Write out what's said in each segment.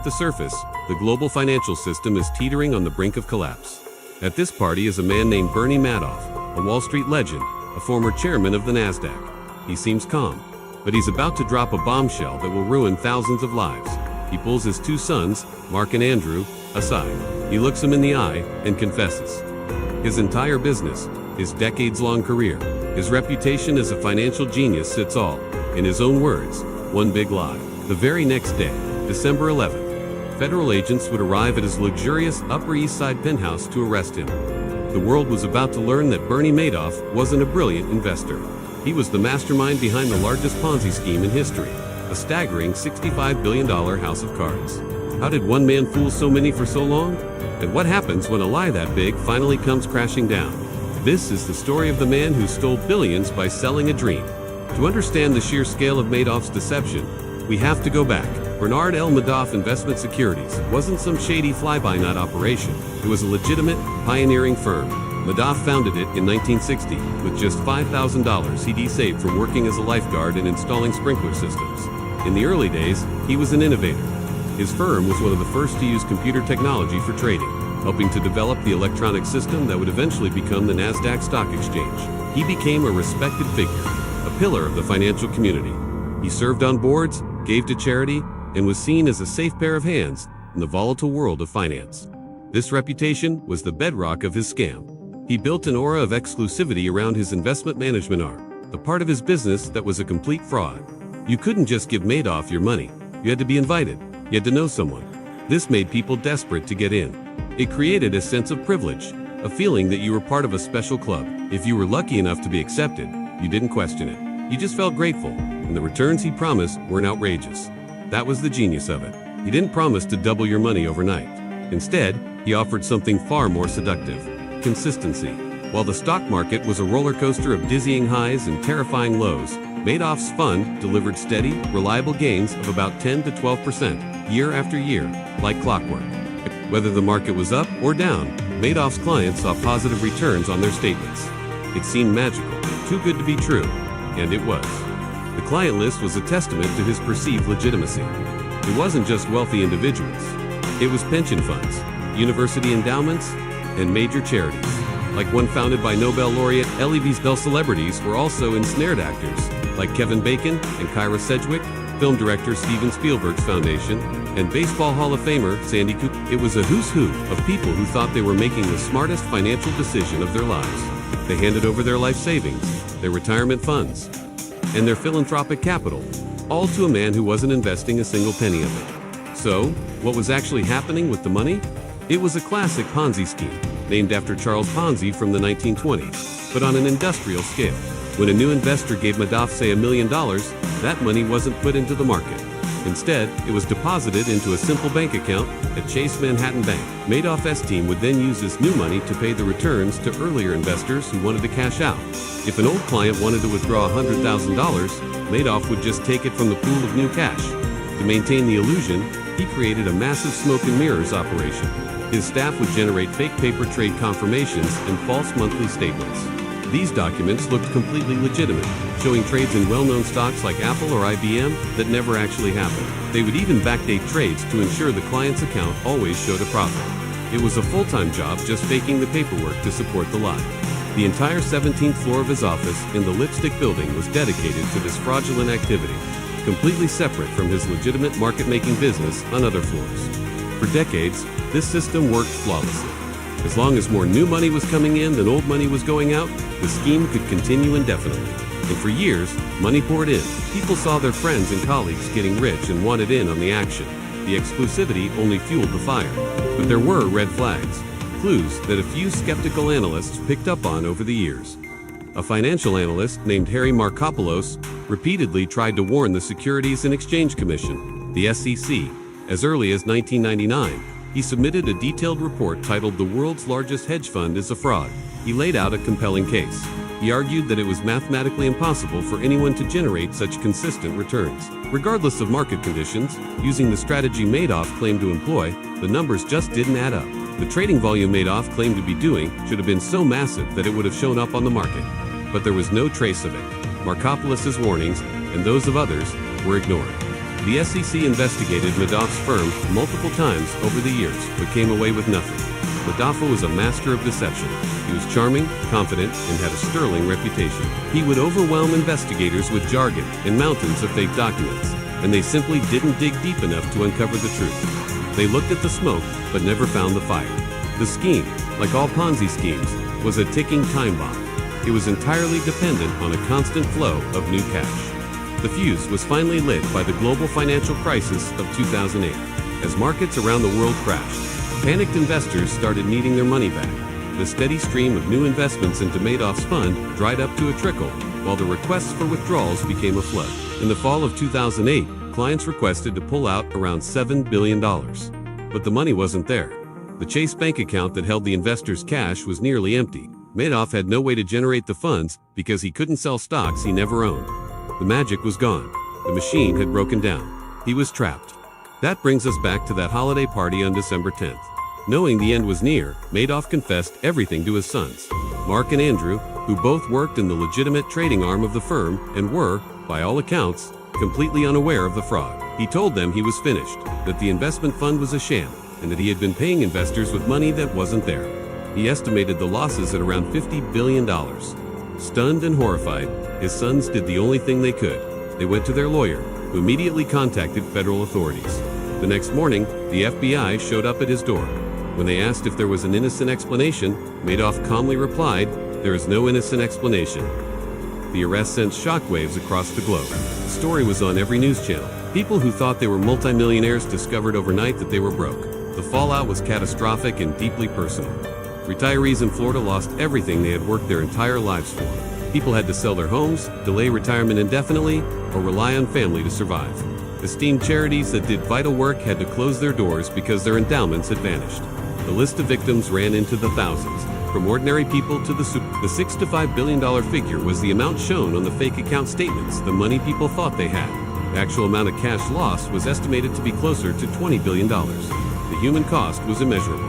the surface, the global financial system is teetering on the brink of collapse. At this party is a man named Bernie Madoff, a Wall Street legend, a former chairman of the NASDAQ. He seems calm, but he's about to drop a bombshell that will ruin thousands of lives. He pulls his two sons, Mark and Andrew, aside. He looks them in the eye and confesses. His entire business, his decades-long career, his reputation as a financial genius sits all, in his own words, one big lie. The very next day, December 11th, federal agents would arrive at his luxurious Upper East Side penthouse to arrest him. The world was about to learn that Bernie Madoff wasn't a brilliant investor. He was the mastermind behind the largest Ponzi scheme in history, a staggering $65 billion house of cards. How did one man fool so many for so long? And what happens when a lie that big finally comes crashing down? This is the story of the man who stole billions by selling a dream. To understand the sheer scale of Madoff's deception, we have to go back. Bernard L. Madoff Investment Securities wasn't some shady fly-by-night operation. It was a legitimate, pioneering firm. Madoff founded it in 1960 with just $5,000 he'd saved from working as a lifeguard and installing sprinkler systems. In the early days, he was an innovator. His firm was one of the first to use computer technology for trading, helping to develop the electronic system that would eventually become the NASDAQ stock exchange. He became a respected figure, a pillar of the financial community. He served on boards, gave to charity, and was seen as a safe pair of hands in the volatile world of finance. This reputation was the bedrock of his scam. He built an aura of exclusivity around his investment management arm, the part of his business that was a complete fraud. You couldn't just give Madoff your money. You had to be invited. You had to know someone. This made people desperate to get in. It created a sense of privilege, a feeling that you were part of a special club. If you were lucky enough to be accepted, you didn't question it. You just felt grateful, and the returns he promised weren't outrageous. That was the genius of it. He didn't promise to double your money overnight. Instead, he offered something far more seductive: consistency. While the stock market was a roller coaster of dizzying highs and terrifying lows, Madoff's fund delivered steady, reliable gains of about 10 to 12% year after year, like clockwork. Whether the market was up or down, Madoff's clients saw positive returns on their statements. It seemed magical, too good to be true, and it was. The client list was a testament to his perceived legitimacy. It wasn't just wealthy individuals. It was pension funds, university endowments, and major charities. Like one founded by Nobel laureate Elie Wiesel. Celebrities were also ensnared actors, like Kevin Bacon and Kyra Sedgwick, film director Steven Spielberg's foundation, and Baseball Hall of Famer Sandy Koufax. It was a who's who of people who thought they were making the smartest financial decision of their lives. They handed over their life savings, their retirement funds, and their philanthropic capital, all to a man who wasn't investing a single penny of it. So, what was actually happening with the money? It was a classic Ponzi scheme, named after Charles Ponzi from the 1920s, but on an industrial scale. When a new investor gave Madoff, say, $1 million, that money wasn't put into the market. Instead, it was deposited into a simple bank account at Chase Manhattan Bank. Madoff's team would then use this new money to pay the returns to earlier investors who wanted to cash out. If an old client wanted to withdraw $100,000, Madoff would just take it from the pool of new cash. To maintain the illusion, he created a massive smoke and mirrors operation. His staff would generate fake paper trade confirmations and false monthly statements. These documents looked completely legitimate, showing trades in well-known stocks like Apple or IBM that never actually happened. They would even backdate trades to ensure the client's account always showed a profit. It was a full-time job just faking the paperwork to support the lie. The entire 17th floor of his office in the Lipstick Building was dedicated to this fraudulent activity, completely separate from his legitimate market-making business on other floors. For decades, this system worked flawlessly. As long as more new money was coming in than old money was going out, the scheme could continue indefinitely. And for years, money poured in. People saw their friends and colleagues getting rich and wanted in on the action. The exclusivity only fueled the fire. But there were red flags, clues that a few skeptical analysts picked up on over the years. A financial analyst named Harry Markopolos repeatedly tried to warn the Securities and Exchange Commission, the SEC. As early as 1999, he submitted a detailed report titled "The World's Largest Hedge Fund is a Fraud." He laid out a compelling case. He argued that it was mathematically impossible for anyone to generate such consistent returns. Regardless of market conditions, using the strategy Madoff claimed to employ, the numbers just didn't add up. The trading volume Madoff claimed to be doing should have been so massive that it would have shown up on the market. But there was no trace of it. Markopolos' warnings, and those of others, were ignored. The SEC investigated Madoff's firm multiple times over the years, but came away with nothing. Madoff was a master of deception. He was charming, confident, and had a sterling reputation. He would overwhelm investigators with jargon and mountains of fake documents, and they simply didn't dig deep enough to uncover the truth. They looked at the smoke, but never found the fire. The scheme, like all Ponzi schemes, was a ticking time bomb. It was entirely dependent on a constant flow of new cash. The fuse was finally lit by the global financial crisis of 2008. As markets around the world crashed, panicked investors started needing their money back. The steady stream of new investments into Madoff's fund dried up to a trickle, while the requests for withdrawals became a flood. In the fall of 2008, clients requested to pull out around $7 billion. But the money wasn't there. The Chase bank account that held the investors' cash was nearly empty. Madoff had no way to generate the funds because he couldn't sell stocks he never owned. The magic was gone. The machine had broken down. He was trapped. That brings us back to that holiday party on December 10th. Knowing the end was near, Madoff confessed everything to his sons, Mark and Andrew, who both worked in the legitimate trading arm of the firm and were, by all accounts, completely unaware of the fraud. He told them he was finished, that the investment fund was a sham, and that he had been paying investors with money that wasn't there. He estimated the losses at around $50 billion. Stunned and horrified, his sons did the only thing they could. They went to their lawyer, who immediately contacted federal authorities. The next morning, the FBI showed up at his door. When they asked if there was an innocent explanation, Madoff calmly replied, "There is no innocent explanation." The arrest sent shockwaves across the globe. The story was on every news channel. People who thought they were multimillionaires discovered overnight that they were broke. The fallout was catastrophic and deeply personal. Retirees in Florida lost everything they had worked their entire lives for. People had to sell their homes, delay retirement indefinitely, or rely on family to survive. Esteemed charities that did vital work had to close their doors because their endowments had vanished. The list of victims ran into the thousands, from ordinary people to the super. The $6 to $5 billion figure was the amount shown on the fake account statements, the money people thought they had. The actual amount of cash lost was estimated to be closer to $20 billion. The human cost was immeasurable.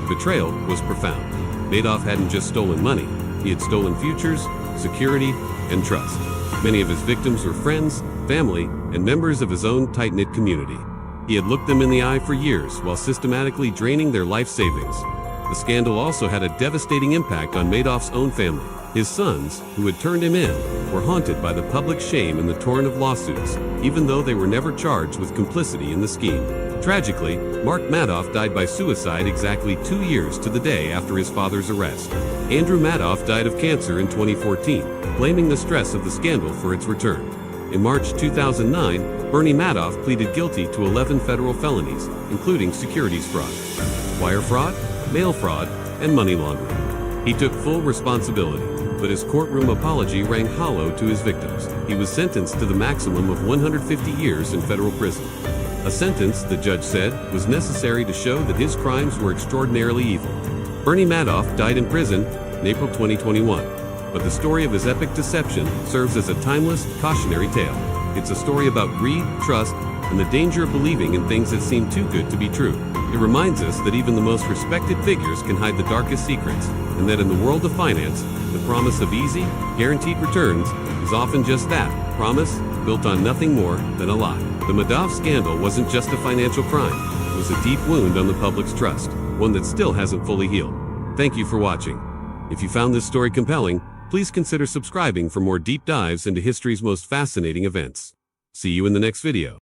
Betrayal was profound. Madoff hadn't just stolen money, he had stolen futures, security, and trust. Many of his victims were friends, family, and members of his own tight-knit community. He had looked them in the eye for years while systematically draining their life savings. The scandal also had a devastating impact on Madoff's own family. His sons, who had turned him in, were haunted by the public shame and the torrent of lawsuits, even though they were never charged with complicity in the scheme. Tragically, Mark Madoff died by suicide exactly 2 years to the day after his father's arrest. Andrew Madoff died of cancer in 2014, blaming the stress of the scandal for its return. In March 2009, BernieMadoff pleaded guilty to 11 federal felonies, including securities fraud, wire fraud, mail fraud, and money laundering. He took full responsibility, but his courtroom apology rang hollow to his victims. He was sentenced to the maximum of 150 years in federal prison. A sentence, the judge said, was necessary to show that his crimes were extraordinarily evil. Bernie Madoff died in prison in April 2021, but the story of his epic deception serves as a timeless, cautionary tale. It's a story about greed, trust, and the danger of believing in things that seem too good to be true. It reminds us that even the most respected figures can hide the darkest secrets, and that in the world of finance, the promise of easy, guaranteed returns is often just that, promise built on nothing more than a lie. The Madoff scandal wasn't just a financial crime. It was a deep wound on the public's trust, one that still hasn't fully healed. Thank you for watching. If you found this story compelling, please consider subscribing for more deep dives into history's most fascinating events. See you in the next video.